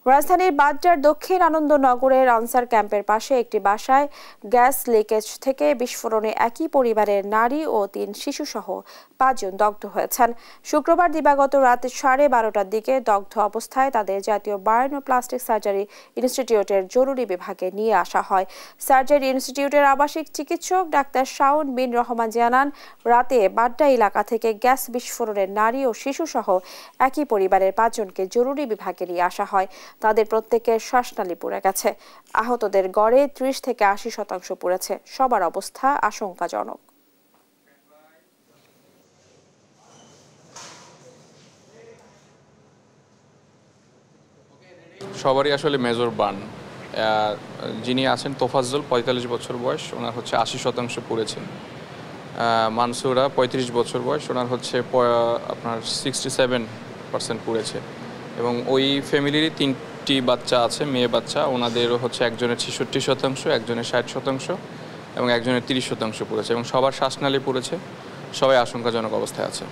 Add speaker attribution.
Speaker 1: রাজধানীর বাড্ডার দক্ষিণ আনন্দনগরের আনসার ক্যাম্পের পাশে একটি বাসায় গ্যাস লিকেজ থেকে বিস্ফোরণে একই পরিবারের নারী ও ৩ শিশুসহ ৫ জন দগ্ধ হয়েছেন। শুক্রবার দিবাগত রাত 12:30টার দিকে দগ্ধ অবস্থায় তাদের জাতীয় বার্ন ও প্লাস্টিক সার্জারি ইনস্টিটিউটের জরুরি বিভাগে নিয়ে আসা হয়। সার্জারি ইনস্টিটিউটের আবাসিক চিকিৎসক ডাক্তার শাওন বিন রহমান জানান, রাতে বাড্ডা এলাকা থেকে গ্যাস বিস্ফোরণে নারী ও শিশুসহ একই পরিবারের ৫ জনকে জরুরি বিভাগে নিয়ে আসা হয়। তাদের প্রত্যেকের শ্বাসনালী পুড়ে গেছে। আহতদের গড়ে ৩০ থেকে ৮০% পুড়েছে। সবার অবস্থা আশঙ্কাজনক।
Speaker 2: সবারই আসলে মেজর বার্ন। যিনি আছেন তোফাজ্জল ৪৫ বছর বয়স, ওনার হচ্ছে ৮০% পুড়েছেন। মানসুরা ৩৫ বছর বয়স, ওনার হচ্ছে আপনার 67% পুড়েছে। এবং ওই ফ্যামিলিরই ৩টি বাচ্চা আছে, মেয়ে বাচ্চা। ওনাদেরও হচ্ছে একজনের ৬৬%, একজনের ৬০% এবং একজনের ৩০% পুড়েছে এবং সবার শ্বাসনালী পুড়েছে। সবাই আশঙ্কাজনক অবস্থায় আছে।